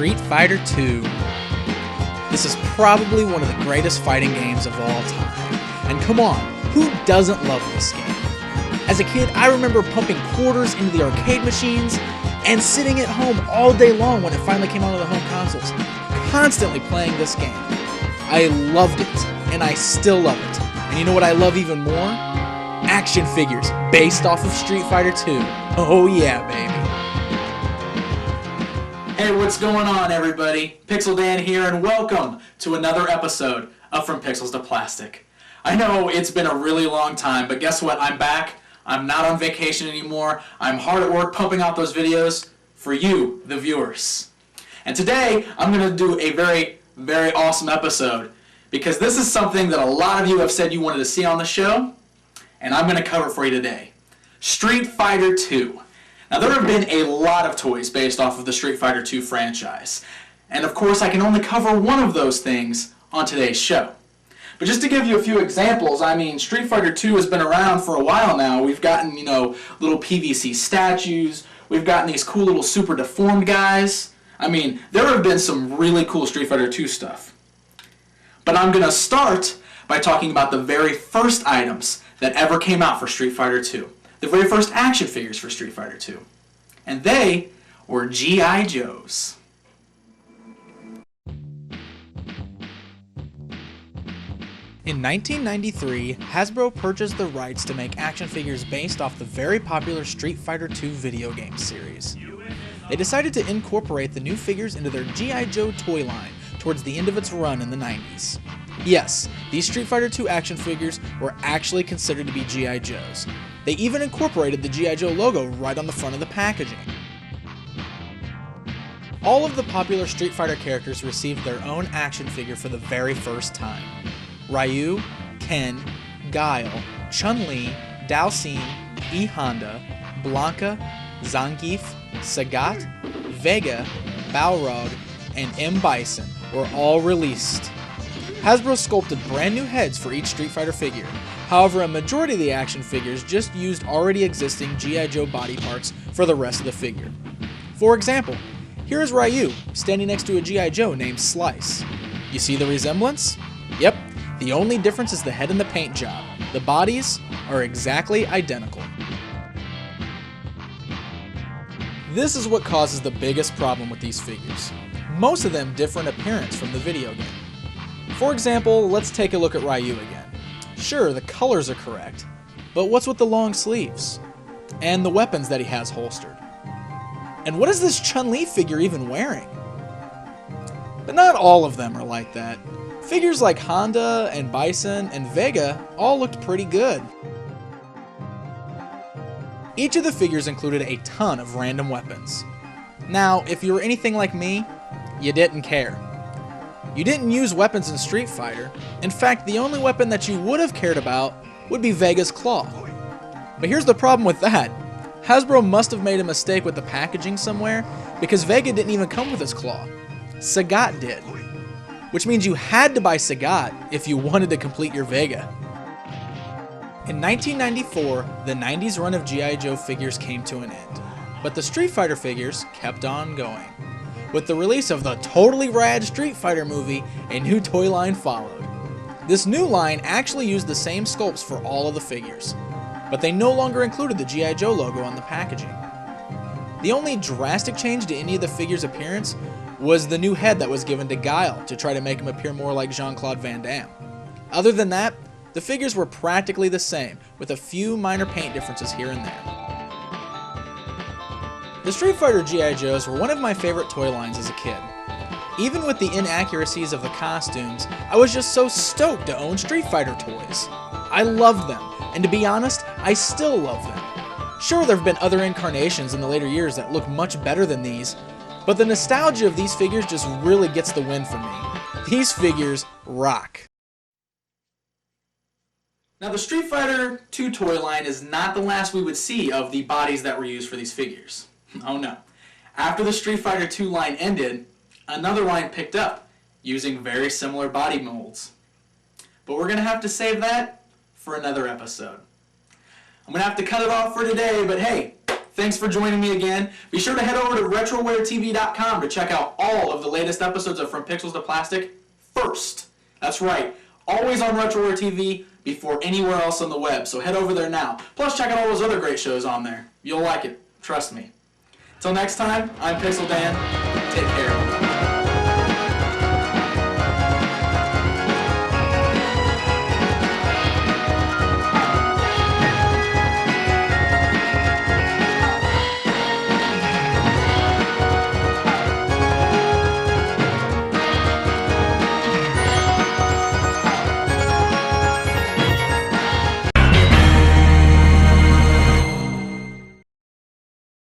Street Fighter II. This is probably one of the greatest fighting games of all time. And come on, who doesn't love this game? As a kid, I remember pumping quarters into the arcade machines and sitting at home all day long when it finally came onto the home consoles, constantly playing this game. I loved it, and I still love it. And you know what I love even more? Action figures based off of Street Fighter II. Oh yeah, baby. Hey, what's going on, everybody? Pixel Dan here, and welcome to another episode of From Pixels to Plastic. I know it's been a really long time, but guess what? I'm back. I'm not on vacation anymore. I'm hard at work pumping out those videos for you, the viewers. And today, I'm going to do a very, very awesome episode because this is something that a lot of you have said you wanted to see on the show, and I'm going to cover it for you today. Street Fighter II. Now, there have been a lot of toys based off of the Street Fighter II franchise. And of course, I can only cover one of those things on today's show. But just to give you a few examples, I mean, Street Fighter II has been around for a while now. We've gotten, little PVC statues. We've gotten these cool little super deformed guys. I mean, there have been some really cool Street Fighter II stuff. But I'm going to start by talking about the very first items that ever came out for Street Fighter II. The very first action figures for Street Fighter II. And they were G.I. Joes. In 1993, Hasbro purchased the rights to make action figures based off the very popular Street Fighter II video game series. They decided to incorporate the new figures into their G.I. Joe toy line towards the end of its run in the 90s. Yes, these Street Fighter II action figures were actually considered to be G.I. Joes. They even incorporated the G.I. Joe logo right on the front of the packaging. All of the popular Street Fighter characters received their own action figure for the very first time. Ryu, Ken, Guile, Chun-Li, Dhalsim, E. Honda, Blanka, Zangief, Sagat, Vega, Balrog, and M. Bison were all released. Hasbro sculpted brand new heads for each Street Fighter figure. However, a majority of the action figures just used already existing G.I. Joe body parts for the rest of the figure. For example, here is Ryu standing next to a G.I. Joe named Slice. You see the resemblance? Yep, the only difference is the head and the paint job. The bodies are exactly identical. This is what causes the biggest problem with these figures. Most of them differ in appearance from the video game. For example, let's take a look at Ryu again. Sure, the colors are correct, but what's with the long sleeves? And the weapons that he has holstered? And what is this Chun-Li figure even wearing? But not all of them are like that. Figures like Honda and Bison and Vega all looked pretty good. Each of the figures included a ton of random weapons. Now, if you were anything like me, you didn't care. You didn't use weapons in Street Fighter. In fact, the only weapon that you would have cared about would be Vega's claw. But here's the problem with that. Hasbro must have made a mistake with the packaging somewhere, because Vega didn't even come with his claw. Sagat did. Which means you had to buy Sagat if you wanted to complete your Vega. In 1994, the 90s run of G.I. Joe figures came to an end. But the Street Fighter figures kept on going. With the release of the totally rad Street Fighter movie, a new toy line followed. This new line actually used the same sculpts for all of the figures, but they no longer included the G.I. Joe logo on the packaging. The only drastic change to any of the figures' appearance was the new head that was given to Guile to try to make him appear more like Jean-Claude Van Damme. Other than that, the figures were practically the same, with a few minor paint differences here and there. The Street Fighter G.I. Joes were one of my favorite toy lines as a kid. Even with the inaccuracies of the costumes, I was just so stoked to own Street Fighter toys. I loved them, and to be honest, I still love them. Sure, there have been other incarnations in the later years that look much better than these, but the nostalgia of these figures just really gets the win for me. These figures rock. Now, the Street Fighter II toy line is not the last we would see of the bodies that were used for these figures. Oh no. After the Street Fighter II line ended, another line picked up, using very similar body molds. But we're going to have to save that for another episode. I'm going to have to cut it off for today, but hey, thanks for joining me again. Be sure to head over to RetroWareTV.com to check out all of the latest episodes of From Pixels to Plastic first. That's right, always on RetroWare TV before anywhere else on the web, so head over there now. Plus, check out all those other great shows on there. You'll like it, trust me. Until next time, I'm Pixel Dan. Take care.